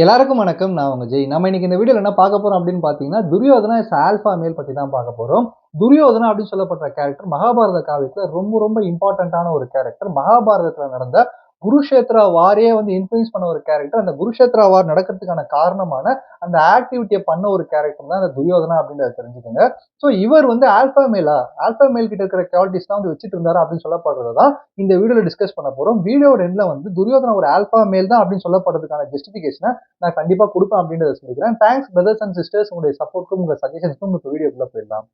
எல்லாருக்கும் வணக்கம். நான் உங்க ஜெய். நம்ம இன்னைக்கு இந்த வீடியோல என்ன பார்க்க போறோம் அப்படின்னு பார்த்தீங்கன்னா, துரியோதனா இஸ் ஆல்ஃபா மேல் பத்தி தான் பார்க்க போறோம். துரியோதனா அப்படின்னு சொல்லப்படுற கேரக்டர் மகாபாரத காவியத்துல ரொம்ப ரொம்ப இம்பார்ட்டன்ட்டான ஒரு கேரக்டர். மகாபாரதத்துல நடந்த குருஷேத்ரா வாரையே இன்ஃப்ளூயன்ஸ் பண்ண ஒரு கேரக்டர். அந்த குருஷேத்ரா வார் நடக்கிறதுக்கான காரணமான அந்த ஆக்டிவிட்டிய பண்ண ஒரு கேரக்டர் தான் அந்த துரியோதனா அப்படின்றத தெரிஞ்சுக்கங்க. ஸோ இவர் ஆல்ஃபா மேலா? ஆல்ஃபா மேல் கிட்ட இருக்கிற குவாலிட்டிஸ் தான் வச்சுட்டு இருந்தாரா அப்படின்னு சொல்லப்படுறத தான் இந்த வீடியோல டிஸ்கஸ் பண்ண போறோம். வீடியோட எண்ட்ல துரியோதனா ஒரு ஆல்ஃபா மேல் தான் அப்படின்னு சொல்லப்படுறதுக்கான ஜஸ்டிஃபிகேஷன நான் கண்டிப்பா குடுப்பேன் அப்படின்றத சொல்லிக்கிறேன். Thanks brothers and sisters. உங்களுடைய சப்போர்ட்க்கும் உங்க சஜஷன்ஸ்க்கும் இப்ப வீடியோக்குள்ள போயிடலாம்.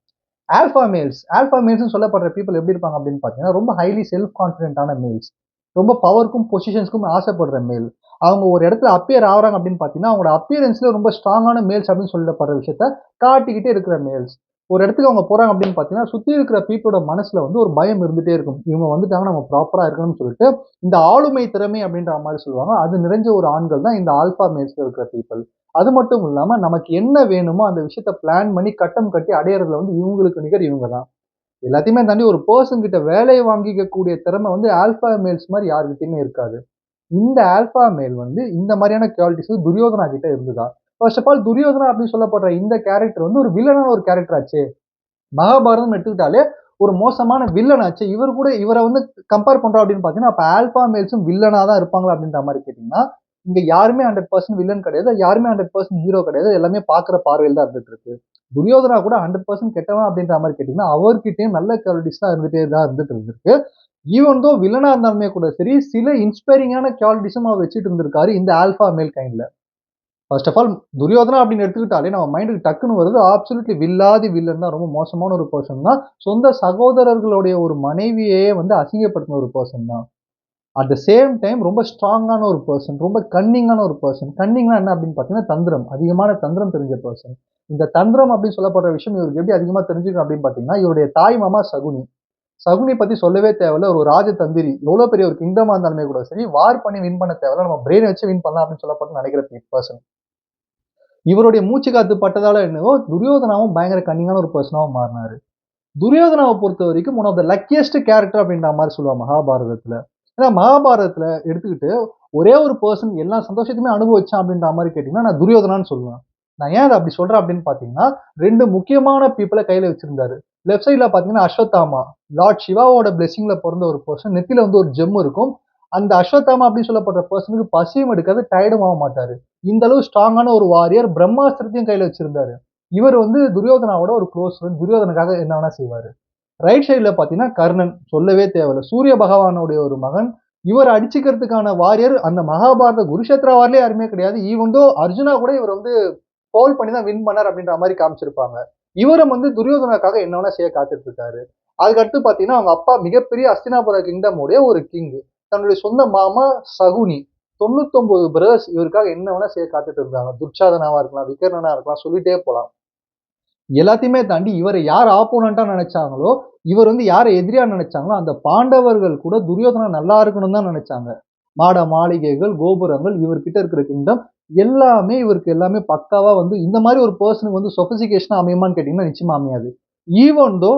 ஆல்ஃபா மேல்ஸ் சொல்லப்படுற பீப்புள் எப்படி இருப்பாங்க அப்படின்னு பாத்தீங்கன்னா, ரொம்ப ஹைலி செல்ஃப் கான்பிடென்டான மேல்ஸ். ரொம்ப பவருக்கும் பொசிஷன்ஸ்க்கும் ஆசைப்படுற மேல். அவங்க ஒரு இடத்துல அப்பியர் ஆகுறாங்க அப்படின்னு பாத்தீங்கன்னா, அவங்களோட அப்பியரன்ஸ்ல ரொம்ப ஸ்ட்ராங்கான மேல்ஸ் அப்படின்னு சொல்லப்படுற விஷயத்த காட்டிக்கிட்டே இருக்கிற மேல்ஸ். ஒரு இடத்துக்கு அவங்க போறாங்க அப்படின்னு பாத்தீங்கன்னா, சுத்தி இருக்கிற பீப்புளோட மனசுல ஒரு பயம் இருந்துட்டே இருக்கும். இவங்க வந்துட்டாங்க, நம்ம ப்ராப்பரா இருக்கணும்னு சொல்லிட்டு இந்த ஆளுமை திறமை அப்படின்ற மாதிரி சொல்லுவாங்க. அது நிறைஞ்ச ஒரு ஆண்கள் தான் இந்த ஆல்ஃபா மேல்ஸ்ல இருக்கிற பீப்புள். அது மட்டும் இல்லாம நமக்கு என்ன வேணுமோ அந்த விஷயத்த பிளான் பண்ணி கட்டம் கட்டி அடையறதுல இவங்களுக்கு நிகர் இவங்க தான். எல்லாத்தையுமே தாண்டி ஒரு பெர்சன் கிட்ட வேலையை வாங்கிக்க கூடிய திறமை ஆல்ஃபா மேல்ஸ் மாதிரி யாருக்கிட்டயுமே இருக்காது. இந்த ஆல்ஃபா மேல் இந்த மாதிரியான குவாலிட்டிஸ் துரியோதனா கிட்ட இருந்ததா? ஃபர்ஸ்ட் ஆஃப் ஆல் துரியோதனா அப்படின்னு சொல்லப்படுற இந்த கேரக்டர் ஒரு வில்லனான ஒரு கேரக்டர் ஆச்சு. மகாபாரதம் எடுத்துக்கிட்டாலே ஒரு மோசமான வில்லன் ஆச்சு. இவர் கூட இவரை கம்பேர் பண்றோம் அப்படின்னு பாத்தீங்கன்னா, அப்ப ஆல்ஃபா மேல்ஸும் வில்லனா தான் இருப்பாங்களா அப்படின்ற மாதிரி கேட்டீங்கன்னா, இங்க யாருமே 100% வில்லன் கிடையாது. யாருமே 100% ஹீரோ கிடையாது. எல்லாமே பாக்குற பார்வையில் தான் இருந்துட்டு இருக்கு. துரியோதனா கூட 100% கெட்டவன் அப்படின்ற மாதிரி கேட்டீங்கன்னா, அவர்கிட்டயும் நல்ல குவாலிட்டிஸ் தான் இருந்துட்டு இருந்திருக்கு. ஈவன் தோ வில்லனா இருந்தாலுமே கூட சரி, சில இன்ஸ்பைரிங்கான குவாலிட்டிஸும் அவர் வச்சுட்டு இருந்திருக்காரு இந்த alpha male கைண்ட்ல. First of all Duryodhana அப்படின்னு எடுத்துக்கிட்டாலே நம்ம மைண்டுக்கு டக்குன்னு வருது அப்சல்யூட்லி வில்லாதி வில்லன் தான். ரொம்ப மோசமான ஒரு பர்சன் தான். சொந்த சகோதரர்களுடைய ஒரு மனைவியையே அசிங்கப்படுத்தின ஒரு பர்சன் தான். அட் த சேம் டைம் ரொம்ப ஸ்ட்ராங்கான ஒரு பர்சன். ரொம்ப கன்னிங்கான ஒரு பர்சன். கன்னிங்னா என்ன அப்படின்னு பார்த்தீங்கன்னா, தந்திரம். அதிகமான தந்திரம் தெரிஞ்ச பர்சன். இந்த தந்திரம் அப்படின்னு சொல்லப்படுற விஷயம் இவருக்கு எப்படி அதிகமா தெரிஞ்சுக்கணும் அப்படின்னு பார்த்தீங்கன்னா, இவருடைய தாய் மாமா சகுனி. சகுனி பத்தி சொல்லவே தேவையில்ல. ஒரு ராஜதந்திரி. எவ்வளவு பெரிய ஒரு கிங்டமா இருந்தாலுமே கூட சரி, வார் பண்ணி வின் பண்ண தேவையில்ல. நம்ம பிரெயின் வச்சு வின் பண்ணலாம் அப்படின்னு சொல்லப்பட்டு நினைக்கிற பர்சன். இவருடைய மூச்சு காத்து பட்டதால என்னவோ துரியோதனாவும் பயங்கர கன்னிங்கான ஒரு பர்சனாவும் மாறினாரு. துரியோதனாவை பொறுத்த வரைக்கும் one of the luckiest character அப்படின்ற மாதிரி சொல்லுவாங்க மகாபாரதத்துல. ஏன்னா மகாபாரதத்துல எடுத்துக்கிட்டு ஒரே ஒரு பர்சன் எல்லா சந்தோஷத்தையுமே அனுபவிச்சான் அப்படின்ற மாதிரி கேட்டீங்கன்னா நான் துரியோதனான்னு சொல்லுவேன். நான் ஏன் அதை அப்படி சொல்றேன் அப்படின்னு பாத்தீங்கன்னா, 2 முக்கியமான பீப்புளை கையில வச்சிருந்தாரு. லெஃப்ட் சைட்ல பாத்தீங்கன்னா அஸ்வத்தாமா, லார்ட் சிவாவோட பிளெஸிங்ல பிறந்த ஒரு பர்சன். நெத்தில ஒரு ஜெம் இருக்கும். அந்த அஸ்வத்தாமா அப்படின்னு சொல்லப்படுற பர்சனுக்கு பசியும் எடுக்காது, டயர்டும் ஆக மாட்டாரு. இந்த அளவு ஸ்ட்ராங்கான ஒரு வாரியர். பிரம்மாஸ்திரத்தையும் கையில வச்சிருந்தாரு. இவர் துரியோதனாவோட ஒரு க்ளோஸ் ஃப்ரெண்ட். துரியோதனுக்காக என்ன வேணா செய்வாரு. ரைட் சைடுல பாத்தீங்கன்னா கர்ணன். சொல்லவே தேவையில்ல. சூரிய பகவானுடைய ஒரு மகன். இவர் அடிச்சுக்கிறதுக்கான வாரியர் அந்த மகாபாரத குருஷேத்ரா வார்லயே யாருமே கிடையாது. ஈவன் தோ அர்ஜுனா கூட இவர் ஃபவுல் பண்ணி தான் வின் பண்ணார் அப்படின்ற மாதிரி காமிச்சிருப்பாங்க. இவரும் துரியோதனாக்காக என்ன வேணா செய்ய காத்துட்டு இருக்காரு. அதுக்கடுத்து பாத்தீங்கன்னா அவங்க அப்பா மிகப்பெரிய அஸ்தினாபுர கிங்டம் உடைய ஒரு கிங். தன்னுடைய சொந்த மாமா சகுனி. 99 பிரதர்ஸ் இவருக்காக என்ன வேணா செய்ய காத்துட்டு இருந்தாங்க. துர்ச்சாதனாவா இருக்கலாம், விகர்ணனா இருக்கலாம், சொல்லிட்டே போலாம். எல்லாத்தையுமே தாண்டி இவரை யார் ஆப்போனண்டா நினைச்சாங்களோ, இவர் யார எதிரியா நினைச்சாங்களோ, அந்த பாண்டவர்கள் கூட துரியோதனா நல்லா இருக்கணும்னு தான் நினைச்சாங்க. மாட மாளிகைகள், கோபுரங்கள், இவர்கிட்ட இருக்கிற கிங்டம் எல்லாமே இவருக்கு எல்லாமே பக்காவா இந்த மாரி ஒரு பெர்சனுக்கு சொஃபிஸ்டிகேஷனா அமையுமான்னு கேட்டீங்கன்னா, நிச்சயமா அமையாது. ஈவன் தோ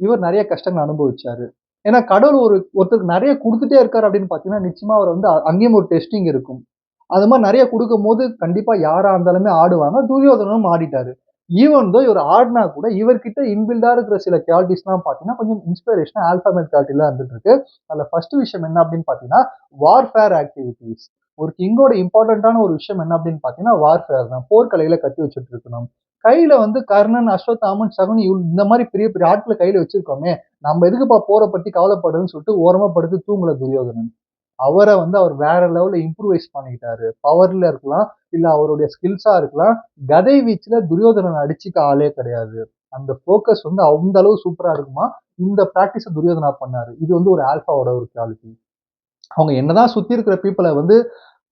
இவர் நெறைய கஷ்டங்கள் அனுபவிச்சாரு. ஏன்னா கடவுள் ஒருத்தருக்கு நெறைய குடுத்துட்டே இருக்காரு அப்படின்னு பார்த்தீங்கன்னா, நிச்சயமா அவர் அங்கேயும் ஒரு டெஸ்டிங் இருக்கும். அது மாரி நெறைய குடுக்கும்போது கண்டிப்பா யாரா இருந்தாலுமே ஆடுவாங்க. துரியோதனனும் ஆடிட்டாரு. ஈவன் தோ இவர் ஆடுனா கூட இவர்கிட்ட இன்பில்டா இருக்கிற சில குவாலிட்டிஸ்லாம் பார்த்தீங்கன்னா, கொஞ்சம் இன்ஸ்பிரேஷனா ஆல்பாபெட் குவாலிட்டிலாம் இருந்துட்டு இருக்கு. அதுல ஃபர்ஸ்ட் விஷயம் என்ன அப்படின்னு பார்த்தீங்கன்னா, வார்ஃபேர் ஆக்டிவிட்டீஸ். ஒரு கிங்கோட இம்பார்ட்டன்ட்டான ஒரு விஷயம் என்ன அப்படின்னு பார்த்தீங்கன்னா, வார்ஃபேர் தான். போர்க்கலைகள கத்து வச்சுட்டு இருக்கணும். கையில கர்ணன், அஸ்வத்தாமன், சகுனி இந்த மாரி பெரிய பெரிய ஆட்கள கையில வச்சிருக்கோமே, நம்ம எதுக்குப்பா போர பத்தி கவலைப்படுறதுன்னு சொல்லிட்டு ஓரமா படுத்து தூங்கல துரியோதனன். அவர அவர் வேற லெவல்ல இம்ப்ரூவைஸ் பண்ணிக்கிட்டாரு. பவர்ல இருக்கலாம், இல்ல அவருடைய ஸ்கில்ஸா இருக்கலாம். கதை வீச்சுல துரியோதனன் அடிச்சுக்க ஆளே கிடையாது. அந்த ஃபோக்கஸ் அந்த அளவு சூப்பரா இருக்குமா, இந்த பிராக்டிஸ துரியோதனா பண்ணாரு. இது ஒரு ஆல்ஃபாவோட ஒரு குவாலிட்டி. அவங்க என்னதான் சுத்தி இருக்கிற பீப்பிள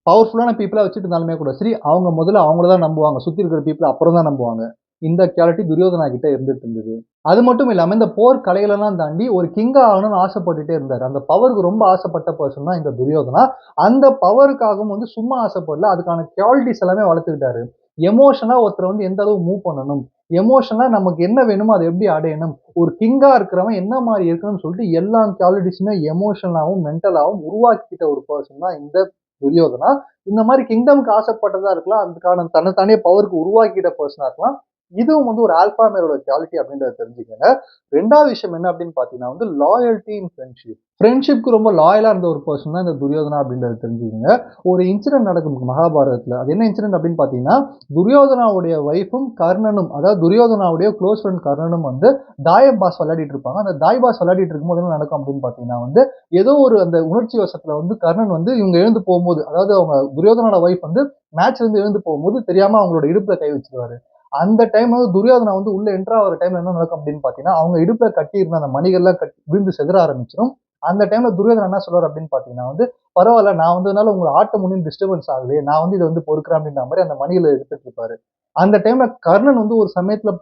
பவர்ஃபுல்லான பீப்பிளா வச்சுட்டு இருந்தாலுமே கூட சரி, அவங்க முதல்ல அவங்கள தான் நம்புவாங்க. சுத்தி இருக்கிற பீப்பிள அப்புறம் தான் நம்புவாங்க. இந்த குவாலிட்டி துரியோதனா கிட்ட இருந்துட்டு இருந்தது. அது மட்டும் இல்லாம இந்த போர் கலைகளெல்லாம் தாண்டி ஒரு கிங்கா ஆகணும்னு ஆசைப்பட்டுட்டே இருந்தாரு. அந்த பவருக்கு ரொம்ப ஆசைப்பட்ட பர்சன் தான் இந்த துரியோதனா. அந்த பவருக்காகவும் சும்மா ஆசைப்படல. அதுக்கான குவாலிட்டிஸ் எல்லாமே வளர்த்துக்கிட்டாரு. எமோஷனா ஒருத்தர எந்த அளவு மூவ் பண்ணணும். எமோஷனா நமக்கு என்ன வேணுமோ அத எப்படி அடையணும். ஒரு கிங்கா இருக்கிறவன் என்ன மாரி இருக்கணும்னு சொல்லிட்டு எல்லா குவாலிட்டிஸுமே எமோஷனலாவும், மென்டலாவும் உருவாக்கிக்கிட்ட ஒரு பர்சன் தான் இந்த துரியோதனா. இந்த மாதிரி கிங்டம்க்கு ஆசைப்பட்டதா இருக்கலாம், அதுக்கான தன்னைத்தானே பவருக்கு உருவாக்கிட்ட பர்சனா இருக்கலாம். இதுவும் வந்து ஒரு ஆல்பா மேலோட குவாலிட்டி அப்படின்றத தெரிஞ்சுக்கங்க. 2வது விஷயம் என்ன அப்படின்னு பார்த்தீங்கன்னா வந்து லாயல்டி இன் ஃப்ரெண்ட்ஷிப். ஃப்ரெண்ட்ஷிப்க்கு ரொம்ப லாயலா இருந்த ஒரு பர்சன் தான் இந்த துரியோதனா அப்படின்றத தெரிஞ்சுக்கங்க. ஒரு இன்சிடென்ட் நடக்கும் மகாபாரதத்துல. அது என்ன இன்சிடென்ட் அப்படின்னு பார்த்தீங்கன்னா, துரியோதனாவுடைய ஒய்ஃபும் கர்ணனும், அதாவது துரியோதனாவுடைய க்ளோஸ் ஃப்ரெண்ட் கர்ணனும் வந்து தாயம் பாஸ் விளையாடிட்டு இருப்பாங்க. அந்த தாய் பாஸ் விளையாடிட்டு இருக்கும்போது என்ன நடக்கும் அப்படின்னு பார்த்தீங்கன்னா வந்து, ஏதோ ஒரு அந்த உணர்ச்சி வசத்துல வந்து கர்ணன் வந்து இவங்க எழுந்து போகும்போது, அதாவது அவங்க துரியோதனோட ஒய்ஃப் வந்து மேட்ச்ல இருந்து எழுந்து போகும்போது தெரியாம அவங்களோட இடுப்புல கை வச்சிருவாரு. அந்த டைம்ல வந்து துரியோதனா வந்து உள்ள என்டர் ஆகுற டைம்ல என்ன நடக்கும் அப்படின்னு பார்த்தீங்கன்னா, அவங்க இடுப்புல கட்டியிருந்த அந்த மணிகள்லாம் விழுந்து சிதற ஆரம்பிச்சிரும். அந்த டைம்ல துரியோதனன் என்ன சொல்றாரு அப்படின்னு பார்த்தீங்கன்னா வந்து, "பரவால்ல, நான் வந்ததுனால உங்க ஆட்டம் ஒண்ணும் டிஸ்டர்பன்ஸ் ஆகலையே. நான் வந்து இத வந்து பொறுக்கிறேன்" அப்படின்ற மாரி அந்த மணிகள எடுத்துட்டு இருப்பாரு. அந்த டைம்ல கர்ணன் வந்து ஒரு சமயத்துல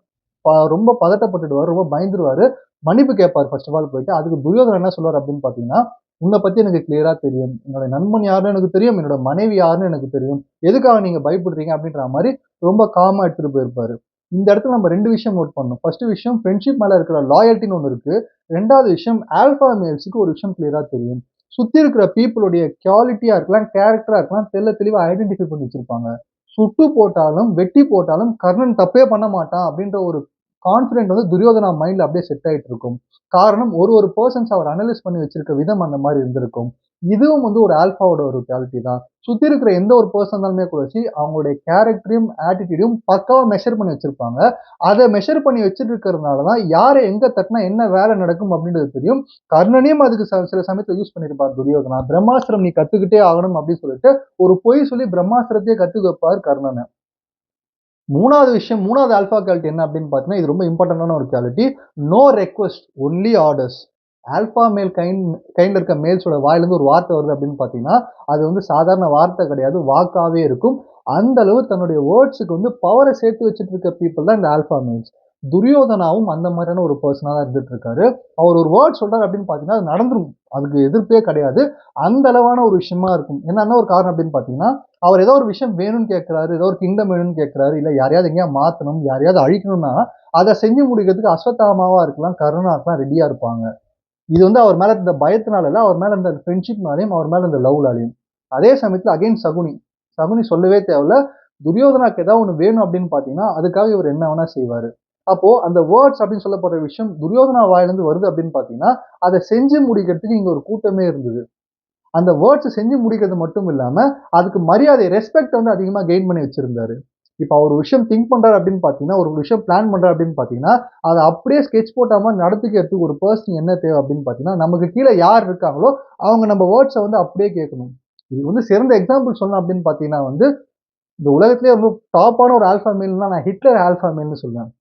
ரொம்ப பதட்டப்பட்டுடுவாரு. ரொம்ப பயந்துருவாரு. மன்னிப்பு கேட்பாரு ஃபர்ஸ்ட் ஆஃப் ஆல் போயிட்டு. அதுக்கு துரியோதனன் என்ன சொல்றாரு அப்படின்னு பார்த்தீங்கன்னா, "உன்ன பத்தி எனக்கு கிளியரா தெரியும். என்னோட நண்பன் யாருன்னு எனக்கு தெரியும். என்னோட மனைவி யாருன்னு எனக்கு தெரியும். எதுக்காக நீங்க பயப்படுறீங்க?" அப்படின்ற மாரி ரொம்ப காமா எடுத்துட்டு போயிருப்பாரு. இந்த இடத்துல நம்ம 2 விஷயம் நோட் பண்ணணும். ஃபர்ஸ்ட் விஷயம் ஃப்ரெண்ட்ஷிப் மேல இருக்கிற லாயல்டின்னு ஒண்ணு இருக்கு. 2வது விஷயம் ஆல்ஃபா மேல்ஸ்க்கு ஒரு விஷயம் கிளியரா தெரியும். சுத்தி இருக்கிற பீப்பிளுடைய குவாலிட்டியா இருக்கலாம், கேரக்டரா இருக்கலாம், தெளிவா ஐடென்டிஃபை பண்ணி வச்சிருப்பாங்க. சுட்டு போட்டாலும், வெட்டி போட்டாலும் கர்ணன் தப்பே பண்ண மாட்டான் அப்படின்ற ஒரு கான்ஃபிடென்ட் வந்து துரியோதனா மைண்ட்ல அப்படியே செட் ஆயிட்டு இருக்கும். காரணம் ஒரு பெர்சன்ஸ் அவர் அனலைஸ் பண்ணி வச்சிருக்க விதம் அந்த மாரி இருந்திருக்கும். இதுவும் வந்து ஒரு ஆல்ஃபாவோட ஒரு குவாலிட்டி தான். சுத்தி இருக்கிற எந்த ஒரு பெர்சன் இருந்தாலுமே கூட சரி, அவங்களுடைய கேரக்டரையும், ஆட்டிட்யூடையும் பக்காவா மெஷர் பண்ணி வச்சிருப்பாங்க. அத மெஷர் பண்ணி வச்சுட்டு இருக்கிறதுனால தான், யார எங்க தட்டுனா என்ன வேலை நடக்கும் அப்படின்றது தெரியும். கர்ணனையும் அதுக்கு சில சமயத்துல யூஸ் பண்ணியிருப்பார் துரியோதனா. பிரம்மாஸ்திரம் நீ கத்துக்கிட்டே ஆகணும் அப்படின்னு சொல்லிட்டு, ஒரு பொய் சொல்லி பிரம்மாஸ்திரத்தையே கத்துக்க வைப்பார் கர்ணன. 3வது ஆல்ஃபா குவாலிட்டி என்ன அப்படின்னு பார்த்தீங்கன்னா, இது ரொம்ப இம்பார்ட்டன்டான ஒரு quality. No request, only orders. Alpha male கைண்ட்ல இருக்க மேல்ஸோட வாயிலிருந்து ஒரு வார்த்தை வருது அப்படின்னு பார்த்தீங்கன்னா, அது வந்து சாதாரண வார்த்தை கிடையாது. வாக்காவே இருக்கும். அந்த அளவு தன்னுடைய வேர்ட்ஸ்க்கு வந்து பவர சேர்த்து வச்சுட்டு இருக்க பீப்பிள் தான் இந்த ஆல்ஃபா மேல்ஸ். துரியோதனாவும் அந்த மாதிரியான ஒரு பெர்சனா தான் இருந்துட்டு இருக்காரு. அவர் ஒரு வேர்ட் சொல்றாரு அப்படின்னு பார்த்தீங்கன்னா, அது நடந்துரும். அதுக்கு எதிர்ப்பே கிடையாது. அந்த அளவான ஒரு விஷயமா இருக்கும். என்னன்னா ஒரு காரணம் அப்படின்னு பார்த்தீங்கன்னா, அவர் ஏதோ ஒரு விஷயம் வேணும்னு கேட்கிறாரு, ஏதோ ஒரு கிங்டம் வேணும்னு கேட்கிறாரு, இல்ல யாரையாவது எங்கேயாவது மாத்தணும், யாரையாவது அழிக்கணும்னா, அத செஞ்சு முடிக்கிறதுக்கு அஸ்வத்தாமாவா இருக்கலாம், கர்ணனா இருக்கலாம் ரெடியா இருப்பாங்க. இது வந்து அவர் மேல இருந்த பயத்தினால இல்ல, அவர் மேல இருந்த ஃப்ரெண்ட்ஷிப்னாலயும், அவர் மேல இருந்த லவ்னாலயும். அதே சமயத்துல அகைன் சகுனி. சகுனி சொல்லவே தேவையில்ல. துரியோதனாக்கு ஏதாவது ஒண்ணு வேணும் அப்படின்னு பார்த்தீங்கன்னா, அதுக்காக இவர் என்ன வேணா செய்வாரு. அப்போ அந்த வேர்ட்ஸ் அப்படின்னு சொல்லப்படுற விஷயம் துரியோதனா வாயிலிருந்து வருது அப்படின்னு பார்த்தீங்கன்னா, அத செஞ்சு முடிக்கிறதுக்கு இங்க ஒரு கூட்டமே இருந்தது. அந்த வேர்ட்ஸ் செஞ்சு முடிக்கிறது மட்டும் இல்லாம, அதுக்கு மரியாதை, ரெஸ்பெக்ட் வந்து அதிகமா கெயின் பண்ணி வச்சிருந்தாரு. இப்ப அவர் ஒரு விஷயம் திங்க் பண்றாரு அப்படின்னு பார்த்தீங்கன்னா, ஒரு விஷயம் பிளான் பண்றாரு அப்படின்னு பார்த்தீங்கன்னா, அத அப்படியே ஸ்கெட்ச் போட்ட மாரி நடத்திக்கிறதுக்கு ஒரு பெர்சன் என்ன தேவை அப்படின்னு பார்த்தீங்கன்னா, நமக்கு கீழ யார் இருக்காங்களோ, அவங்க நம்ம வேர்ட்ஸ வந்து அப்படியே கேட்கணும். இது வந்து சிறந்த எக்ஸாம்பிள் சொல்லணும் அப்படின்னு பார்த்தீங்கன்னா வந்து, இந்த உலகத்திலேயே ரொம்ப டாப்பான ஒரு ஆல்ஃபா மேல்னா நான் ஹிட்லர் ஆல்ஃபா மேல்ன்னு சொல்லுவேன்.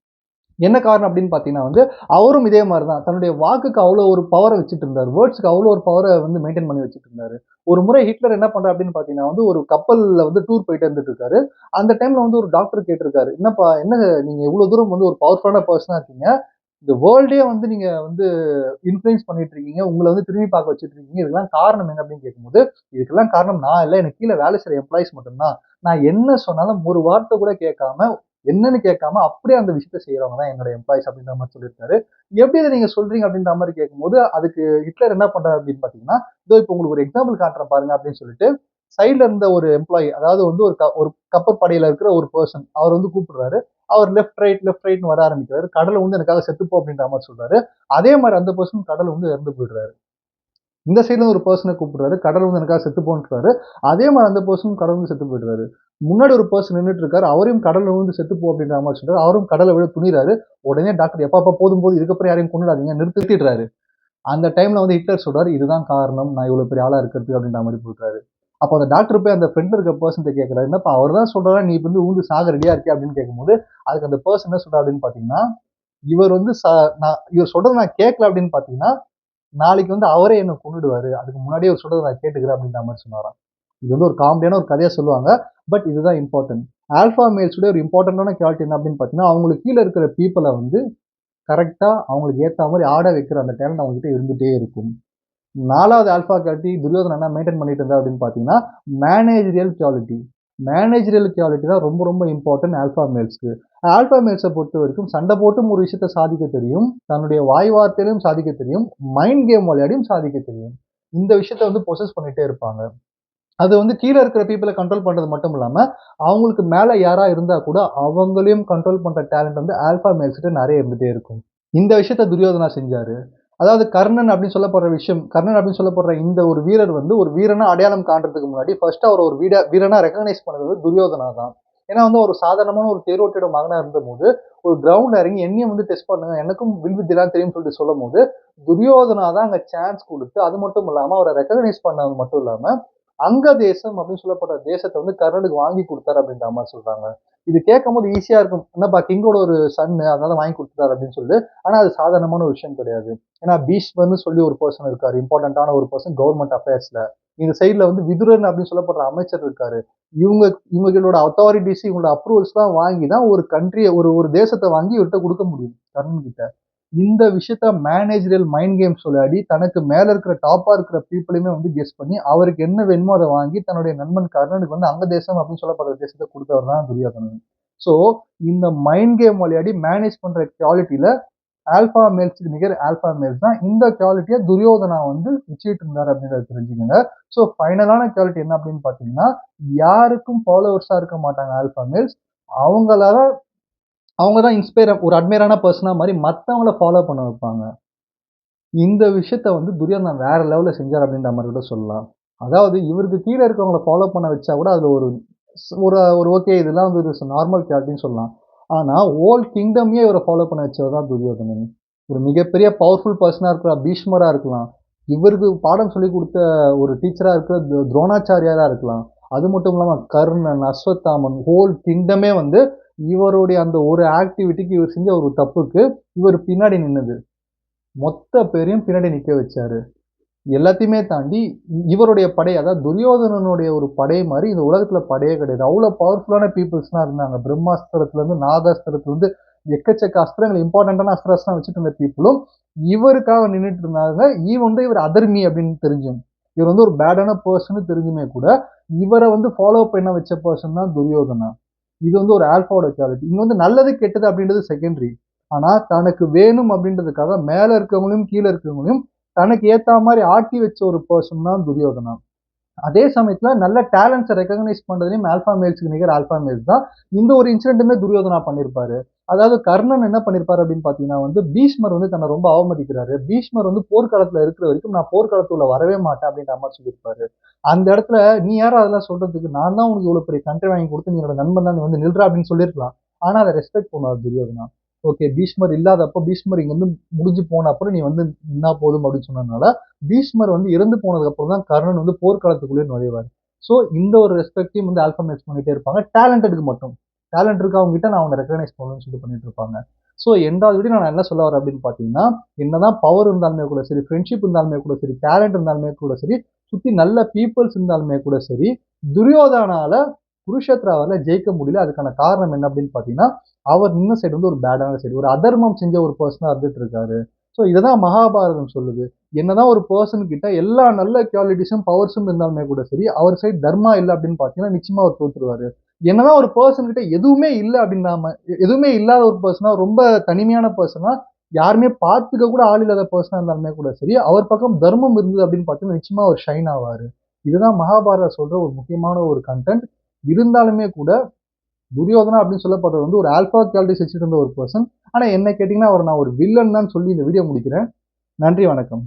என்ன காரணம் அப்படின்னு பார்த்தீங்கன்னா வந்து, அவரும் இதே மாரி தான். தன்னுடைய வாக்குக்கு அவ்வளோ ஒரு பவர வச்சுட்டு இருந்தாரு. வேர்ட்ஸ்க்கு அவ்வளோ ஒரு பவர வந்து மெயின்டெயின் பண்ணி வச்சுட்டு இருந்தாரு. ஒரு முறை ஹிட்லர் என்ன பண்றாரு அப்படின்னு பார்த்தீங்கன்னா வந்து, ஒரு கப்பல்ல வந்து டூர் போயிட்டு இருந்துட்டு இருக்காரு. அந்த டைம்ல வந்து ஒரு டாக்டர் கேட்டிருக்காரு. "என்னப்பா என்ன நீங்க இவ்வளோ தூரம் வந்து ஒரு பவர்ஃபுல்லான பெர்சனா இருக்கீங்க. இந்த வேர்ல்டே வந்து நீங்க வந்து இன்ஃப்ளூயன்ஸ் பண்ணிட்டு இருக்கீங்க. உங்கள வந்து திரும்பி பார்க்க வச்சுட்டு இருக்கீங்க. இதுக்கெல்லாம் காரணம் என்ன?" அப்படின்னு கேட்கும்போது, "இதுக்கெல்லாம் காரணம் நான் இல்ல. எனக்கு கீழ வேலை செய்ற எம்ப்ளாயீஸ் மட்டும் தான். நான் என்ன சொன்னாலும் ஒரு வார்த்தை கூட கேட்காம என்னன்னு கேட்காம அப்படியே அந்த விஷயத்த செய்றவங்க தான் என்னோட எம்ப்ளாயீஸ் அப்படின்ற மாரி சொல்லியிருக்காரு. எப்படி இத நீங்க சொல்றீங்க அப்படின்ற மாரி கேட்கும்போது, அதுக்கு ஹிட்லர் என்ன பண்றாரு அப்படின்னு பார்த்தீங்கன்னா, இதோ இப்போ உங்களுக்கு ஒரு எக்ஸாம்பிள் காட்டுறேன் பாருங்க அப்படின்னு சொல்லிட்டு, சைட்ல இருந்த ஒரு எம்ப்ளாயி, அதாவது வந்து ஒரு கப்பற்படையில இருக்கிற ஒரு பெர்சன். அவர் வந்து கூப்பிடுறாரு. அவர் லெஃப்ட் ரைட்ன்னு வர ஆரம்பிக்கிறாரு. கடவுள் வந்து எனக்காக செத்து போ அப்படின்ற மாரி சொல்றாரு. அதே மாரி அந்த பெர்சன் கடவுள் வந்து இறந்து போயிடுறாரு. இந்த சைடுல ஒரு பெர்சன கூப்பிடுறாரு. கடவுள் வந்து எனக்காக செத்து போன்றாரு. அதே மாரி அந்த பெர்சனும் கடவுள் வந்து செத்து போயிடுறாரு. முன்னாடி ஒரு பெர்சன் நின்னுட்டு இருக்காரு. அவரையும் கடல்ல விழுந்து செத்து போ அப்படின்ற மாரி சொல்றாரு. அவரும் கடல்ல விழ துணிறாரு. உடனே டாக்டர் எப்பா போதும் போதும் இதுக்கப்புறம் யாரையும் கொன்னுடாதீங்க நிறுத்திடுறாரு. அந்த டைம்ல வந்து ஹிட்லர் சொல்றாரு, இதுதான் காரணம் நான் இவ்வளவு பெரிய ஆளா இருக்கிறதுக்கு அப்படின்ற மாரி சொல்றாரு. அப்போ அந்த டாக்டர் போய் அந்த ஃப்ரெண்ட்ல இருக்க பெர்சன்ட்ட கேட்கிறாரு. என்னப்பா அவர் தான் சொல்றாரு நீ வந்து விழுந்து சாக ரெடியா இருக்கியா அப்படின்னு கேட்கும்போது, அதுக்கு அந்த பெர்சன் என்ன சொல்றாரு அப்படின்னு பார்த்தீங்கன்னா, இவர் வந்து இவர் சொல்றத நான் கேட்கல அப்படின்னு பார்த்தீங்கன்னா, நாளைக்கு வந்து அவரே என்ன கொன்னுடுவாரு. அதுக்கு முன்னாடியே அவர் சொல்றத நான் கேட்டுக்கிறேன் அப்படின்ற மாரி சொன்னாராம். இது வந்து ஒரு காமெடியான ஒரு கதையா சொல்லுவாங்க. பட் இதுதான் இம்பார்ட்டன்ட். ஆல்ஃபா மேல்ஸ் உடைய ஒரு இம்பார்ட்டன்டான குவாலிட்டி என்ன அப்படின்னு பார்த்தீங்கன்னா, அவங்களுக்கு கீழ இருக்கிற பீப்பிள வந்து கரெக்ட்டா அவங்களுக்கு ஏத்தா மாரி ஆட வைக்கிற அந்த டேலண்ட் அவங்க கிட்ட இருந்துட்டே இருக்கும். 4வது ஆல்ஃபா குவாலிட்டி துரியோதனன் என்ன மெயின்டெயின் பண்ணிட்டு இருந்தார் அப்படின்னு பார்த்தீங்கன்னா, மேனேஜரியல் குவாலிட்டி. மேனேஜரியல் குவாலிட்டி தான் ரொம்ப ரொம்ப இம்பார்ட்டன்ட் ஆல்ஃபா மேல்ஸ்க்கு. ஆல்ஃபா மேல்ஸ பொறுத்தவரைக்கும் சண்டை போட்டும் ஒரு விஷயத்த சாதிக்க தெரியும். தன்னுடைய வாய் வார்த்தையிலும் சாதிக்க தெரியும். மைண்ட் கேம் விளையாடியும் சாதிக்க தெரியும். இந்த விஷயத்த வந்து பொசஸ் பண்ணிட்டே இருப்பாங்க. அது வந்து கீழ இருக்கிற பீப்பிள கண்ட்ரோல் பண்றது மட்டும் இல்லாம, அவங்களுக்கு மேல யாரா இருந்தா கூட அவங்களையும் கண்ட்ரோல் பண்ற டேலண்ட் வந்து ஆல்ஃபா மேல்ஸ் கிட்ட நெறைய இருந்துட்டே இருக்கும். இந்த விஷயத்த துரியோதனா செஞ்சாரு. அதாவது கர்ணன் அப்படின்னு சொல்லப்படுற விஷயம், கர்ணன் அப்படின்னு சொல்லப்படுற இந்த ஒரு வீரர் வந்து ஒரு வீரனா அடையாளம் காண்றதுக்கு முன்னாடி ஃபர்ஸ்ட் அவர் ஒரு வீரனா ரெகக்னைஸ் பண்ணது வந்து துரியோதனா தான். ஏன்னா வந்து ஒரு சாதாரணமான ஒரு தேரோட்டியோட மகனா இருந்தபோது, ஒரு கிரவுண்ட்ல இறங்கி என்னையும் வந்து டெஸ்ட் பண்ணுங்க. எனக்கும் வில் வித்தைலாம் தெரியும்னு சொல்லிட்டு சொல்லும்போது, துரியோதனா தான் அங்க சான்ஸ் குடுத்து, அது மட்டும் இல்லாம அவர ரெகக்னைஸ் பண்ணது மட்டும் இல்லாம, அங்க தேசம் அப்படின்னு சொல்லப்படுற தேசத்த வந்து கர்ணனுக்கு வாங்கி குடுத்தாரு அப்படின்ற மாரி சொல்றாங்க. இது கேட்கும்போது ஈஸியா இருக்கும். என்னப்பா கிங்கோட ஒரு சன்னு அதனால வாங்கி குடுத்துட்டாரு அப்படின்னு சொல்லிட்டு. ஆனா அது சாதாரணமான ஒரு விஷயம் கிடையாது. ஏன்னா பீஷ்மர்ன்னு சொல்லி ஒரு பெர்சன் இருக்காரு. இம்பார்ட்டன்ட்டான ஒரு பெர்சன் கவர்ன்மென்ட் அஃபேர்ஸ்ல. இந்த சைடுல வந்து விதுரன் அப்படின்னு சொல்லப்படுற அமைச்சர் இருக்காரு. இவங்க இவங்களோட அத்தாரிட்டீஸ், இவங்களோட அப்ரூவல்ஸ்லாம் வாங்கி தான் ஒரு கண்ட்ரிய ஒரு ஒரு தேசத்த வாங்கி இவர்ட்ட குடுக்க முடியும். கர்ணன் கிட்ட. இந்த விஷயத்த மேனேஜரியல் மைண்ட் கேம்ஸ் விளையாடி, தனக்கு மேல இருக்கிற டாப்பா இருக்கிற பீப்பிளையுமே வந்து கெஸ் பண்ணி, அவருக்கு என்ன வேணுமோ அத வாங்கி, தன்னுடைய நண்பன் கர்ணனுக்கு வந்து அங்க தேசம் அப்படின்னு சொல்லப்படுற தேசத்த குடுத்தவர் தான் துரியோதனன். ஸோ, இந்த மைண்ட் கேம் விளையாடி மேனேஜ் பண்ற குவாலிட்டில ஆல்ஃபா மேல்ஸ்க்கு நிகர் ஆல்ஃபா மேல்ஸ் தான். இந்த குவாலிட்டிய துரியோதனா வந்து வச்சுட்டு இருந்தாரு அப்படின்றத தெரிஞ்சுக்கங்க. ஸோ, ஃபைனலான குவாலிட்டி என்ன அப்படின்னு பார்த்தீங்கன்னா, யாருக்கும் ஃபாலோவர்ஸா இருக்க மாட்டாங்க ஆல்ஃபா மேல்ஸ். அவங்களால அவங்க தான் ஒரு அட்மையரான பெர்சனா மாரி மத்தவங்கள ஃபாலோ பண்ண வைப்பாங்க. இந்த விஷயத்த வந்து துரியோதனன் வேற லெவல்ல செஞ்சாரு அப்படின்ற மாரி கூட சொல்லலாம். அதாவது இவருக்கு கீழ இருக்கிறவங்கள ஃபாலோ பண்ண வச்சா கூட அதுல ஒரு ஒரு ஒரு ஓகே இதெல்லாம் வந்து ஒரு நார்மல் குவாலிட்டின்னு சொல்லலாம். ஆனா ஹோல் கிங்டமையே இவர ஃபாலோ பண்ண வச்சவர் தான் துரியோதனன். ஒரு மிகப்பெரிய பவர்ஃபுல் பெர்சனா இருக்கிற பீஷ்மரா இருக்கலாம். இவருக்கு பாடம் சொல்லிக் குடுத்த ஒரு டீச்சரா இருக்கிற துரோணாச்சாரியாரா இருக்கலாம். அது மட்டும் இல்லாம கர்ணன், அஸ்வத்தாமன் ஹோல் கிங்டமே வந்து இவருடைய அந்த ஒரு ஆக்டிவிட்டிக்கு இவர் செஞ்ச ஒரு தப்புக்கு இவர் பின்னாடி நின்னது. மொத்த பேரையும் பின்னாடி நிக்க வச்சாரு. எல்லாத்தையுமே தாண்டி இவருடைய படை அதாவது துரியோதனனுடைய ஒரு படை மாரி இந்த உலகத்துல படையே கிடையாது. அவ்ளோ பவர்ஃபுல்லான பீப்பிள்ஸ்லாம் இருந்தாங்க. பிரம்மாஸ்திரத்துலருந்து, நாகாஸ்திரத்துலருந்து எக்கச்சக்க அஸ்திரங்கள் இம்பார்ட்டன்டான அஸ்திரஸ்லாம் வச்சுட்டு இருந்த பீப்பிளும் இவருக்காக நின்னுட்டு இருந்தாங்க. இவர் அதர்மி அப்படின்னு தெரிஞ்சும். இவர் வந்து ஒரு பேடான பெர்சன்னு தெரிஞ்சுமே கூட, இவர வந்து ஃபாலோ பண்ண வச்ச பெர்சன் தான் துரியோதனா. இது வந்து ஒரு ஆல்ஃபாவோட குவாலிட்டி. இங்க வந்து நல்லது, கெட்டது அப்படின்றது செகண்டரி. ஆனா, தனக்கு வேணும் அப்படின்றதுக்காக மேல இருக்கவங்களையும், கீழ இருக்கவங்களையும் தனக்கு ஏத்தா மாரி ஆட்டி வச்ச ஒரு பெர்சன் தான் துரியோதனா. அதே சமயத்துல நல்ல டேலண்ட்ஸ ரெகக்னைஸ் பண்றதுலயும் ஆல்ஃபா மேல்ஸ்க்கு நிகர் ஆல்ஃபா மேல்ஸ் தான். இந்த ஒரு இன்சிடென்ட்டுமே துரியோதனா பண்ணியிருப்பாரு. அதாவது கர்ணன் என்ன பண்ணியிருப்பாரு அப்படின்னு பார்த்தீங்கன்னா வந்து, பீஷ்மர் வந்து தன்ன ரொம்ப அவமதிக்கிறாரு. பீஷ்மர் வந்து போர்க்களத்துல இருக்கிற வரைக்கும் நான் போர்க்களத்துக்குள்ள வரவே மாட்டேன் அப்படின்ற மாரி சொல்லியிருப்பாரு. அந்த இடத்துல நீ யார்றா அதெல்லாம் சொல்றதுக்கு? நான் தான் உனக்கு இவ்வளவு பெரிய கண்ட்ரி வாங்கி குடுத்து, நீ என்னோட நண்பன் தான். நீ வந்து நில்றா அப்படின்னு சொல்லியிருக்கலாம். ஆனா அத ரெஸ்பெக்ட் பண்ணுவாரு துரியோதனா. ஓகே பீஷ்மர் இல்லாதப்போ, பீஷ்மர் இங்க இருந்து முடிஞ்சு போன அப்புறம் நீ வந்து நின்னா போதும் அப்படின்னு சொன்னதுனால, பீஷ்மர் வந்து இறந்து போனதுக்கு அப்புறம் தான் கர்ணன் வந்து போர்க்களத்துக்குள்ளே நுழைவாரு. ஸோ இந்த ஒரு ரெஸ்பெக்டையும் வந்து ஆல்ஃபா மேல்ஸ் பண்ணிட்டே இருப்பாங்க. டேலண்டடுக்கு மட்டும். டேலண்ட் இருக்கவங்க கிட்ட நான் அவன ரெகக்னைஸ் பண்ணணும்னு சொல்லிட்டு பண்ணிட்டு இருப்பாங்க. ஸோ எண்டாவது வீடியோ நான் என்ன சொல்ல வரேன் அப்படின்னு பார்த்தீங்கன்னா, என்னதான் பவர் இருந்தாலுமே கூட சரி, ஃப்ரெண்ட்ஷிப் இருந்தாலுமே கூட சரி, டேலண்ட் இருந்தாலுமே கூட சரி, சுத்தி நல்ல பீப்பிள்ஸ் இருந்தாலுமே கூட சரி, துரியோதனால குருஷேத்ராவால ஜெயிக்க முடியல. அதுக்கான காரணம் என்ன அப்படின்னு பார்த்தீங்கன்னா, அவர் நின்ன சைடு வந்து ஒரு பேடான சைடு. ஒரு அதர்மம் செஞ்ச ஒரு பெர்சனா இருந்துட்டு இருக்காரு. ஸோ இததான் மகாபாரதம் சொல்லுது. என்னதான் ஒரு பெர்சன் கிட்ட எல்லா நல்ல குவாலிட்டிஸும், பவர்ஸும் இருந்தாலுமே கூட சரி, அவர் சைடு தர்மா இல்ல அப்படின்னு பார்த்தீங்கன்னா, நிச்சயமா அவர் தோத்துருவாரு. என்னதான் ஒரு பெர்சன் கிட்ட எதுவுமே இல்ல அப்படின்னாம எதுவுமே இல்லாத ஒரு பெர்சனா, ரொம்ப தனிமையான பெர்சனா, யாருமே பார்த்துக்க கூட ஆள் இல்லாத பெர்சனா இருந்தாலுமே கூட சரி, அவர் பக்கம் தர்மம் இருந்தது அப்படின்னு பார்த்தீங்கன்னா, நிச்சயமா அவர் ஷைன் ஆவாரு. இதுதான் மகாபாரதம் சொல்ற ஒரு முக்கியமான ஒரு கன்டென்ட். இருந்தாலுமே கூட துரியோதனா அப்படின்னு சொல்லப்படுறது வந்து ஒரு ஆல்பா குவாலிட்டிஸ் வச்சுட்டு இருந்த ஒரு பெர்சன். ஆனா என்ன கேட்டீங்கன்னா, அவர நான் ஒரு வில்லன் தான் சொல்லி இந்த வீடியோ முடிக்கிறேன். நன்றி, வணக்கம்.